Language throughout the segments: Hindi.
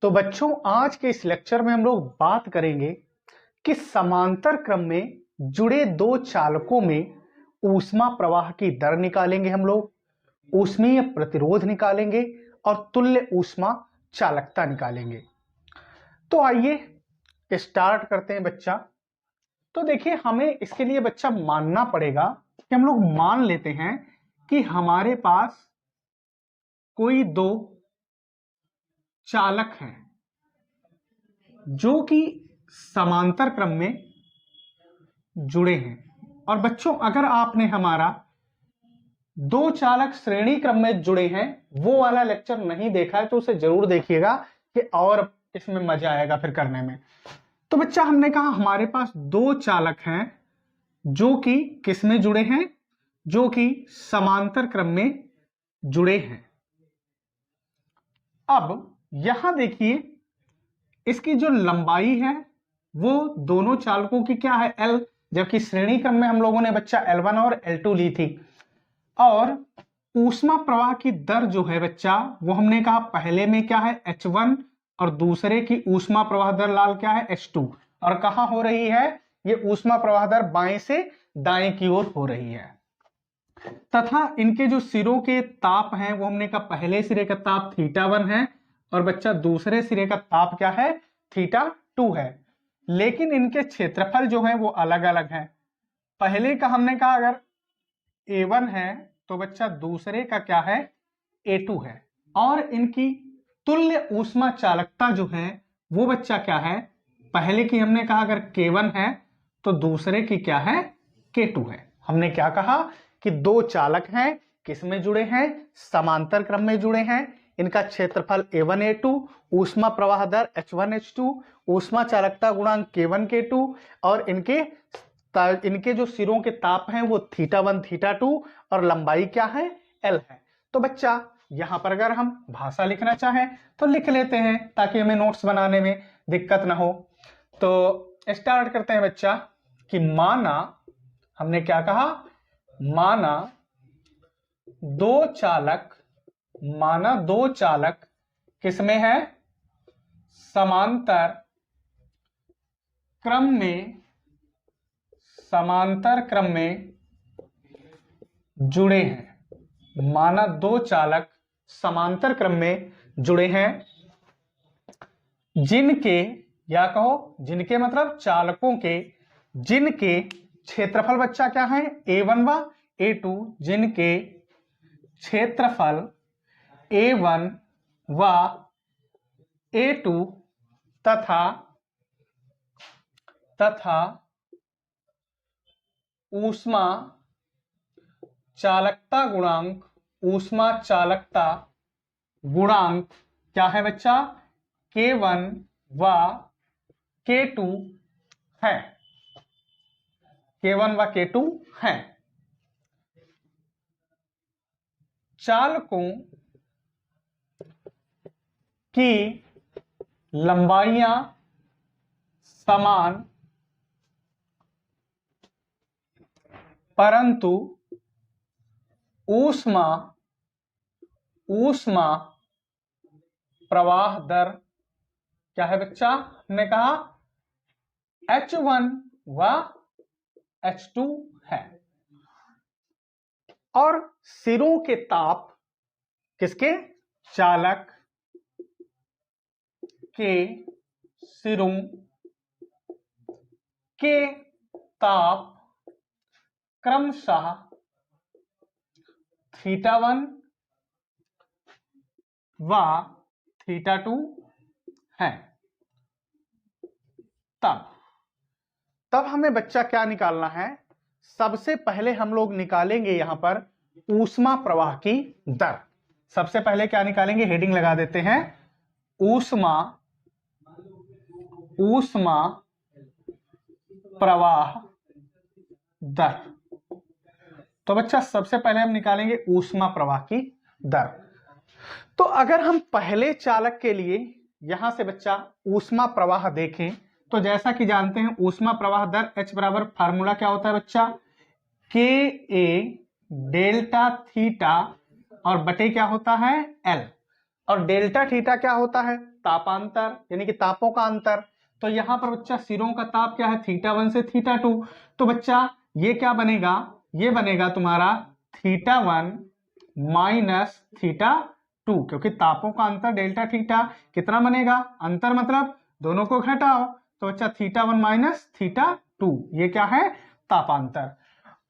तो बच्चों आज के इस लेक्चर में हम लोग बात करेंगे कि समांतर क्रम में जुड़े दो चालकों में ऊष्मा प्रवाह की दर निकालेंगे हम लोग, ऊष्मीय प्रतिरोध निकालेंगे और तुल्य ऊष्मा चालकता निकालेंगे। तो आइए स्टार्ट करते हैं बच्चा। तो देखिए हमें इसके लिए बच्चा मानना पड़ेगा कि हम लोग मान लेते हैं कि हमारे पास कोई दो चालक हैं जो कि समांतर क्रम में जुड़े हैं। और बच्चों अगर आपने हमारा दो चालक श्रेणी क्रम में जुड़े हैं वो वाला लेक्चर नहीं देखा है तो उसे जरूर देखिएगा कि और इसमें मजा आएगा फिर करने में। तो बच्चा हमने कहा हमारे पास दो चालक हैं जो कि किस में जुड़े हैं, जो कि समांतर क्रम में जुड़े हैं। अब यहां देखिए इसकी जो लंबाई है वो दोनों चालकों की क्या है, L, जबकि श्रेणी क्रम में हम लोगों ने बच्चा L1 और L2 ली थी। और ऊष्मा प्रवाह की दर जो है बच्चा वो हमने कहा पहले में क्या है H1 और दूसरे की ऊष्मा प्रवाह दर लाल क्या है H2। और कहां हो रही है ये ऊष्मा प्रवाह दर, बाएं से दाएं की ओर हो रही है। तथा इनके जो सिरों के ताप हैं वो हमने कहा पहले सिरे का ताप θ1 है और बच्चा दूसरे सिरे का ताप क्या है θ2 है। लेकिन इनके क्षेत्रफल जो है वो अलग अलग है। पहले का हमने कहा अगर A1 है तो बच्चा दूसरे का क्या है A2 है। और इनकी तुल्य ऊष्मा चालकता जो है वो बच्चा क्या है, पहले की हमने कहा अगर K1 है तो दूसरे की क्या है K2 है। हमने क्या कहा कि दो चालक हैं, किस में जुड़े हैं, समांतर क्रम में जुड़े हैं। इनका क्षेत्रफल A1 A2, ऊष्मा प्रवाह दर H1 H2, ऊष्मा चालकता गुणांक K1 K2 और इनके जो सिरों के ताप हैं वो θ1 θ2 और लंबाई क्या है L है। तो बच्चा यहां पर अगर हम भाषा लिखना चाहें तो लिख लेते हैं ताकि हमें नोट्स बनाने में दिक्कत ना हो। तो स्टार्ट करते हैं बच्चा कि माना, हमने क्या कहा, माना दो चालक किसमें है, समांतर क्रम में जुड़े हैं। माना दो चालक समांतर क्रम में जुड़े हैं जिनके, या कहो जिनके मतलब चालकों के, जिनके क्षेत्रफल बच्चा क्या है A1 व A2, जिनके क्षेत्रफल A1 व A2 तथा ऊष्मा चालकता गुणांक क्या है बच्चा K1 व K2 है, K1 व K2 है। चालकों की लंबाइयां समान परंतु ऊष्मा प्रवाह दर क्या है बच्चा, हमने कहा H1 व H2 है। और सिरों के ताप किसके, चालक के सिरों के ताप क्रमशः θ1 व θ2 है। तब हमें बच्चा क्या निकालना है, सबसे पहले हम लोग निकालेंगे यहां पर ऊष्मा प्रवाह की दर। सबसे पहले क्या निकालेंगे, हेडिंग लगा देते हैं ऊष्मा प्रवाह दर। तो बच्चा सबसे पहले हम निकालेंगे ऊष्मा प्रवाह की दर। तो अगर हम पहले चालक के लिए यहां से बच्चा ऊष्मा प्रवाह देखें तो जैसा कि जानते हैं ऊष्मा प्रवाह दर H बराबर फार्मूला क्या होता है बच्चा, KA डेल्टा थीटा और बटे क्या होता है L। और डेल्टा थीटा क्या होता है, तापांतर यानी कि तापों का अंतर। तो यहाँ पर बच्चा सिरों का ताप क्या है, θ1 से θ2। तो बच्चा ये क्या बनेगा, ये बनेगा तुम्हारा θ1 माइनस θ2, क्योंकि तापों का अंतर डेल्टा थीटा कितना बनेगा, अंतर मतलब दोनों को घटाओ, तो बच्चा θ1 माइनस θ2, ये क्या है, तापांतर।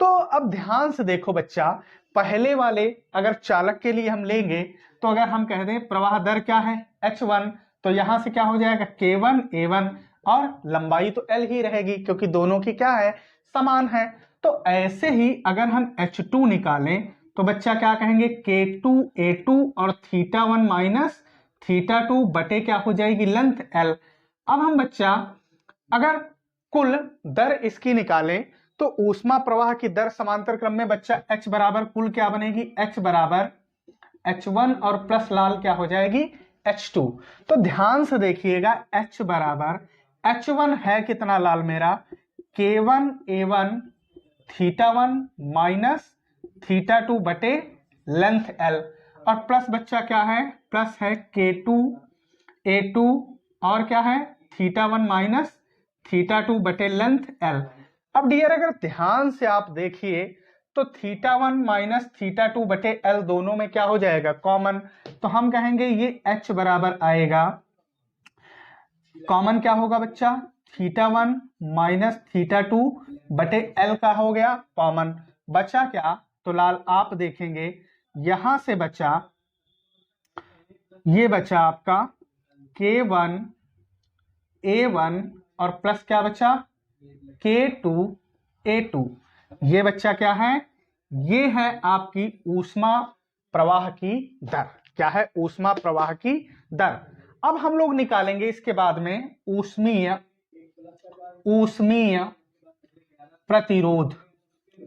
तो अब ध्यान से देखो बच्चा, पहले वाले अगर चालक के लिए हम लेंगे तो अगर हम कह दें प्रवाह दर क्या है h1, तो यहां से क्या हो जाएगा k1 a1, और लंबाई तो l ही रहेगी क्योंकि दोनों की क्या है, समान है। तो ऐसे ही अगर हम h2 निकालें तो बच्चा क्या कहेंगे, k2 a2 और θ1 माइनस θ2 बटे क्या हो जाएगी, लेंथ l। अब हम बच्चा अगर कुल दर इसकी निकालें तो ऊष्मा प्रवाह की दर समांतर क्रम में बच्चा h बराबर कुल क्या बनेगी, h बराबर h1 और प्लस लाल क्या हो जाएगी, h2। तो ध्यान से देखिएगा, h बराबर h1 है कितना लाल मेरा, k1 a1 θ1 माइनस θ2 बटे लेंथ l, और प्लस बच्चा क्या है, प्लस है k2 a2 और क्या है θ1 माइनस θ2 बटे लेंथ l। अब डियर अगर ध्यान से आप देखिए तो θ1 माइनस θ2 बटे l दोनों में क्या हो जाएगा, कॉमन। तो हम कहेंगे ये h बराबर आएगा, कॉमन क्या होगा बच्चा, θ1 माइनस θ2 बटे l का हो गया कॉमन। बचा क्या, तो लाल आप देखेंगे यहां से बचा, ये बचा आपका k1 a1 और प्लस क्या बचा k2 a2। ये बच्चा क्या है, ये है आपकी ऊष्मा प्रवाह की दर, क्या है, ऊष्मा प्रवाह की दर। अब हम लोग निकालेंगे इसके बाद में ऊष्मीय प्रतिरोध,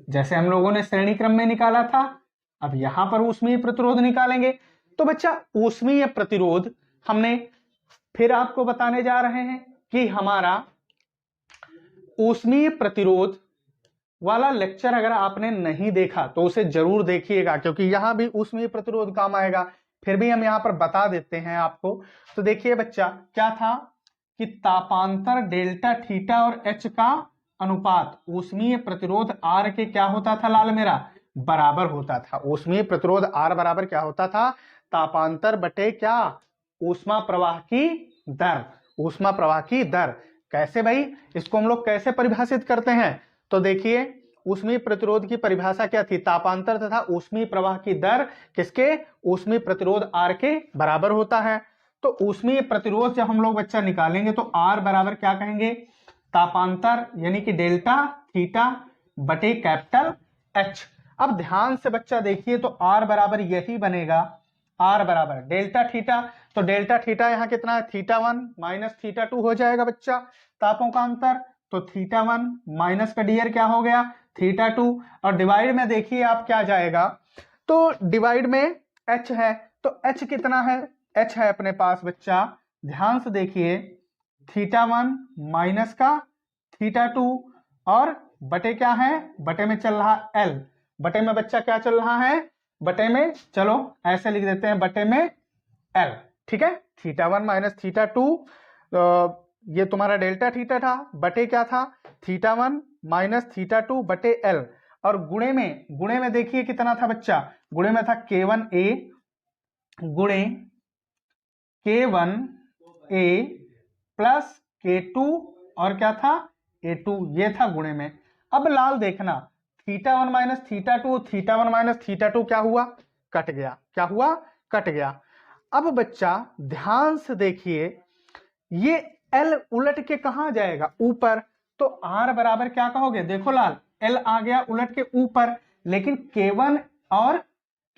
जैसे हम लोगों ने श्रेणी क्रम में निकाला था, अब यहां पर ऊष्मीय प्रतिरोध निकालेंगे। तो बच्चा ऊष्मीय प्रतिरोध हमने फिर आपको बताने जा रहे हैं कि हमारा ऊष्मीय प्रतिरोध वाला लेक्चर अगर आपने नहीं देखा तो उसे जरूर देखिएगा, क्योंकि यहां भी ऊष्मीय प्रतिरोध काम आएगा। फिर भी हम यहां पर बता देते हैं आपको। तो देखिए बच्चा क्या था कि तापांतर डेल्टा थीटा और h का अनुपात ऊष्मीय प्रतिरोध R के क्या होता था लाल मेरा, बराबर होता था। ऊष्मीय प्रतिरोध R बराबर क्या होता था, तापांतर बटे क्या, ऊष्मा प्रवाह की दर, ऊष्मा प्रवाह की दर। कैसे भाई, इसको हम लोग कैसे परिभाषित करते हैं, तो देखिए ऊष्मीय प्रतिरोध की परिभाषा क्या थी, तापांतर तथा ऊष्मीय प्रवाह की दर किसके, ऊष्मीय प्रतिरोध R के बराबर होता है। तो ऊष्मीय प्रतिरोध जब हम लोग बच्चा निकालेंगे तो R बराबर क्या कहेंगे, तापांतर यानी कि डेल्टा थीटा बटे कैपिटल H। अब ध्यान से बच्चा देखिए तो R बराबर यही बनेगा, R बराबर डेल्टा थीटा। तो डेल्टा थीटा यहाँ कितना है, θ1 माइनस θ2 हो जाएगा बच्चा, तापों का अंतर। तो θ1 माइनस का डियर क्या हो गया, θ2, और डिवाइड में देखिए आप क्या जाएगा, तो डिवाइड में h है, तो h कितना है, h है अपने पास बच्चा, ध्यान से देखिए θ1 माइनस का θ2 और बटे क्या है, बटे में चल रहा l, बटे में बच्चा क्या चल रहा है, बटे में, चलो ऐसे लिख देते हैं, बटे में l, ठीक है। θ1 माइनस θ2, ये तुम्हारा डेल्टा थीटा था, बटे क्या था, θ1 माइनस θ2 बटे l, और गुणे में देखिए कितना था बच्चा, गुणे में था k1a गुणे k1a प्लस k2 और क्या था a2, ये था गुणे में। अब लाल देखना, θ1 माइनस θ2, θ1 माइनस θ2 क्या हुआ, कट गया, क्या हुआ, कट गया। अब बच्चा ध्यान से देखिए, ये L उलट के कहां जाएगा, ऊपर, तो R बराबर क्या कहोगे, देखो लाल L आ गया उलट के ऊपर, लेकिन K1 और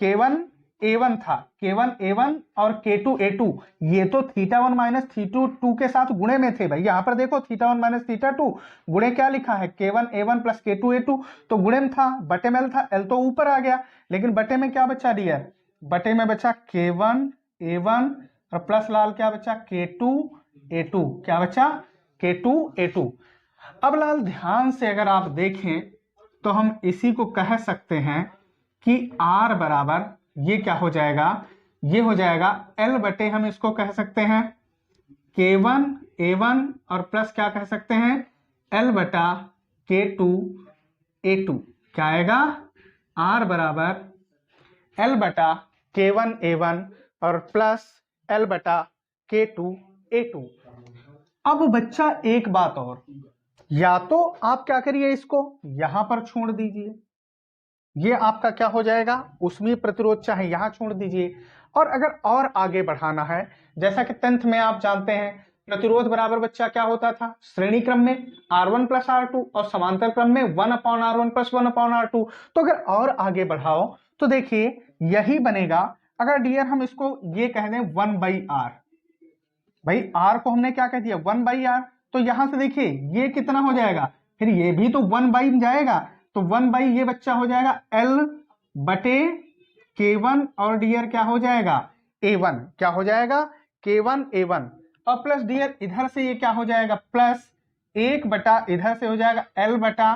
K1 A1 था, K1 A1 और K2 A2, ये तो θ1 माइनस θ2 के साथ गुणे में थे भाई। यहां पर देखो θ1 माइनस θ2 गुणे क्या लिखा है, K1 A1 plus K2 A2, तो गुणे में था, बटे में L था, L तो ऊपर आ गया, लेकिन बटे में क्या बचा दिया, बटे में बचा K1 A1 और प्लस लाल क्या बचा, K2 A2, क्या बचा, K2 A2। अब लाल ध्यान से अगर आप देखें तो हम इसी को कह सकते हैं कि R बराबर ये क्या हो जाएगा, ये हो जाएगा L बटे, हम इसको कह सकते हैं K1 A1 और प्लस क्या कह सकते हैं L बटा K2 A2। क्या आएगा R बराबर L बटा K1 A1 और प्लस L बटा K2 A2। अब बच्चा एक बात और, या तो आप क्या करिए इसको यहां पर छोड़ दीजिए, ये आपका क्या हो जाएगा ऊष्मीय प्रतिरोध, चाहे यहां छोड़ दीजिए। और अगर और आगे बढ़ाना है, जैसा कि 10th में आप जानते हैं प्रतिरोध बराबर बच्चा क्या होता था श्रेणी क्रम में R1 प्लस R2 और समांतर क्रम में 1/R1 प्लस 1/R2। तो अगर और आगे बढ़ाओ तो देखिए यही बनेगा। अगर डियर हम इसको ये कह दें 1/R, भाई R को हमने क्या कह दिया 1/R, तो यहां से देखिए ये कितना हो जाएगा, फिर ये भी तो 1 जाएगा, तो 1 ये बच्चा हो जाएगा L बटे K1 और डियर क्या हो जाएगा A1, क्या हो जाएगा K1 A1 और प्लस डियर इधर से ये क्या हो जाएगा प्लस 1 बटा इधर से हो जाएगा L बटा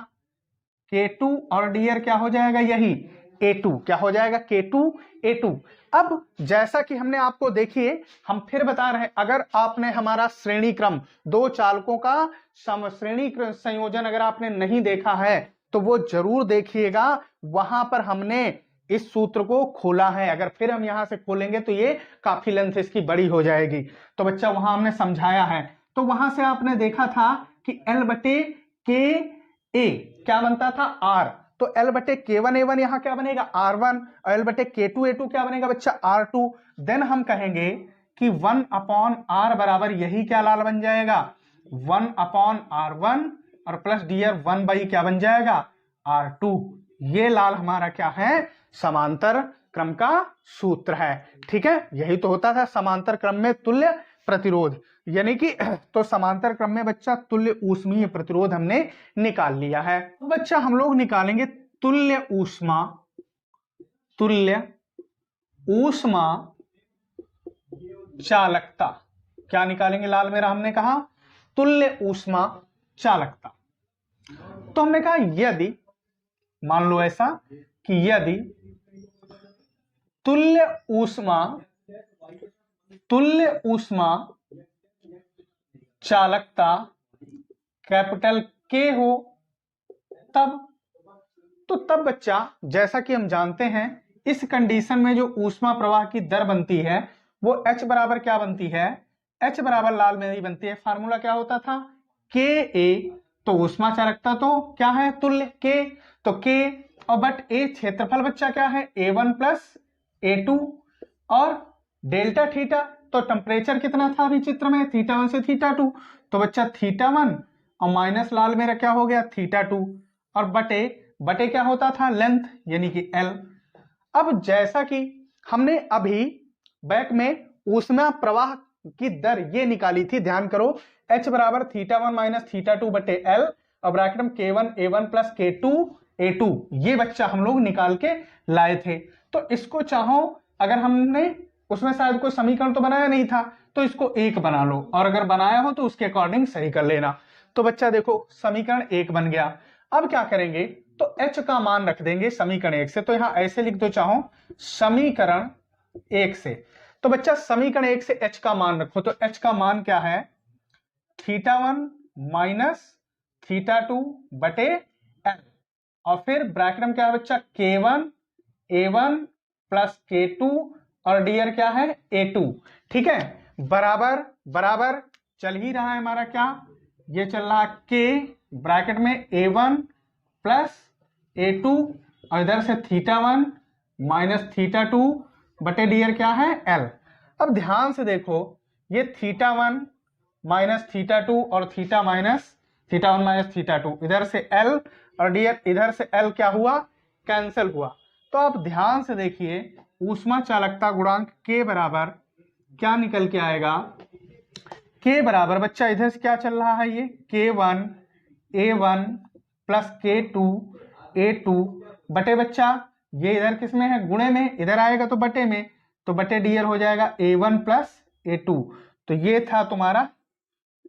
K2 और डियर क्या हो जाएगा यही A2, क्या हो जाएगा K2 A2। अब जैसा कि हमने आपको देखिए हम फिर बता रहे हैं, अगर आपने हमारा श्रेणी क्रम दो चालकों का श्रेणी संयोजन अगर आपने नहीं देखा है तो वो जरूर देखिएगा, वहां पर हमने इस सूत्र को खोला है। अगर फिर हम यहां से खोलेंगे तो ये काफी लेंथ इसकी बड़ी हो जाएगी, तो बच्चा वहां हमने समझाया है। तो वहां से आपने देखा था कि L बटे के ए क्या बनता था R, तो L बटे K1 A1 यहां क्या बनेगा R1 और L बटे K2 A2 क्या बनेगा बच्चा R2। देन हम कहेंगे कि 1/R बराबर यही क्या लाल बन जाएगा 1/R1 और प्लस डियर 1 क्या बन जाएगा R2। ये लाल हमारा क्या है समांतर क्रम का सूत्र है। ठीक है, यही तो होता था समांतर क्रम में तुल्य प्रतिरोध, यानी कि तो समांतर क्रम में बच्चा तुल्य ऊष्मीय प्रतिरोध हमने निकाल लिया है। बच्चा हम लोग निकालेंगे तुल्य ऊष्मा चालकता। क्या निकालेंगे लाल मेरा, हमने कहा तुल्य ऊष्मा चालकता। तो हमने कहा यदि मान लो ऐसा कि यदि तुल्य ऊष्मा चालकता कैपिटल K हो तब बच्चा जैसा कि हम जानते हैं इस कंडीशन में जो ऊष्मा प्रवाह की दर बनती है वो H बराबर क्या बनती है, H बराबर लाल मेरी बनती है, फार्मूला क्या होता था KA। तो ऊष्मा चालकता तो क्या है तुल्य K, तो K और बट A क्षेत्रफल बच्चा क्या है A1 प्लस A2 और डेल्टा थीटा, तो टेम्परेचर कितना था अभी चित्र में θ1 से θ2, तो बच्चा θ1 और माइनस लाल मेरा क्या हो गया θ2 और बटे क्या होता था लेंथ यानी कि L। अब जैसा कि हमने अभी बैक में ऊष्मा प्रवाह की दर ये निकाली थी, ध्यान करो H बराबर θ1 माइनस θ2 बटे L और ब्रैकेट में K1 A1 plus K2 A2, ये बच्चा हम लोग निकाल के लाए थे। तो इसको चाहो अगर हमने उसमें शायद कोई समीकरण तो बनाया नहीं था तो इसको एक बना लो, और अगर बनाया हो तो उसके अकॉर्डिंग सही कर लेना। तो बच्चा देखो समीकरण एक बन गया। अब क्या करेंगे तो H का मान रख देंगे समीकरण एक से, तो यहां ऐसे लिख दो चाहो समीकरण एक से, तो बच्चा समीकरण एक से H का मान रखो, तो H का मान क्या है θ1 माइनस θ2 बटे L और फिर ब्रैकेट में क्या है बच्चा K1 A1 प्लस K2 और डियर क्या है A2। ठीक है, बराबर बराबर चल ही रहा है हमारा, क्या ये चल रहा है K ब्रैकेट में A1 प्लस A2 और इधर से θ1 माइनस θ2 बटे डियर क्या है L। अब ध्यान से देखो ये θ1 माइनस θ2 और θ1 माइनस θ2 इधर से L और डियर इधर से L क्या हुआ कैंसिल हुआ। तो आप ध्यान से देखिए ऊष्मा चालकता गुणांक K बराबर क्या निकल के आएगा, K बराबर बच्चा इधर से क्या चल रहा है ये K1 A1 plus K2 A2 बटे बच्चा ये इधर किस में है गुणे में, इधर आएगा तो बटे में, तो बटे डियर हो जाएगा A1 प्लस A2। तो ये था तुम्हारा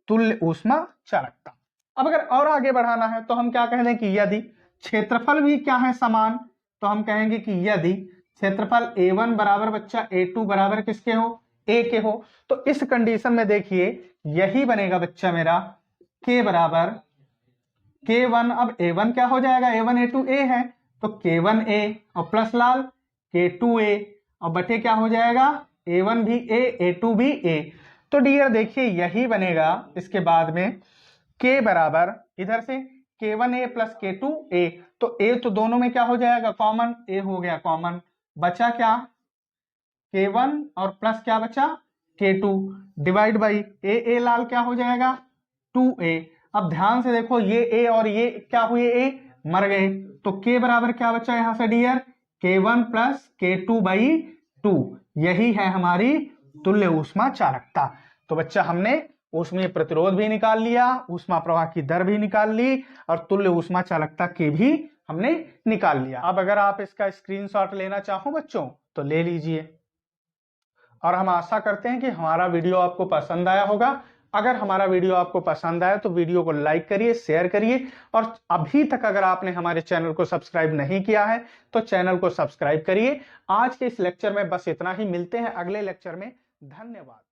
तुल्य ऊष्मा चालकता। अब अगर और आगे बढ़ाना है तो हम क्या कह दें कि यदि क्षेत्रफल भी क्या है समान, तो हम कहेंगे कि यदि क्षेत्रफल A1 बराबर बच्चा A2 बराबर किसके हो A के हो, तो इस कंडीशन में देखिए यही बनेगा बच्चा मेरा K बराबर K1। अब A1 क्या हो जाएगा, A1 A2 A है तो K1A और प्लस लाल K2A और बटे क्या हो जाएगा, A1 भी A A2 भी A। तो डियर देखिए यही बनेगा। इसके बाद में K बराबर इधर से K1A प्लस K2A, तो A तो दोनों में क्या हो जाएगा, कॉमन, A हो गया कॉमन, बचा क्या K1 और प्लस क्या बचा K2 डिवाइड बाई A लाल क्या हो जाएगा 2A। अब ध्यान से देखो ये A और ये क्या हुए, A मर गए, तो K बराबर क्या बचा यहां से dear, K1 plus K2 by 2। यही है हमारी तुल्य ऊष्मा चालकता। तो बच्चा हमने ऊष्मीय प्रतिरोध भी निकाल लिया, ऊष्मा प्रवाह की दर भी निकाल ली और तुल्य ऊष्मा चालकता के भी हमने निकाल लिया। अब अगर आप इसका स्क्रीनशॉट लेना चाहो बच्चों तो ले लीजिए। और हम आशा करते हैं कि हमारा वीडियो आपको पसंद आया होगा। अगर हमारा वीडियो आपको पसंद आया तो वीडियो को लाइक करिए, शेयर करिए, और अभी तक अगर आपने हमारे चैनल को सब्सक्राइब नहीं किया है तो चैनल को सब्सक्राइब करिए। आज के इस लेक्चर में बस इतना ही, मिलते हैं अगले लेक्चर में। धन्यवाद।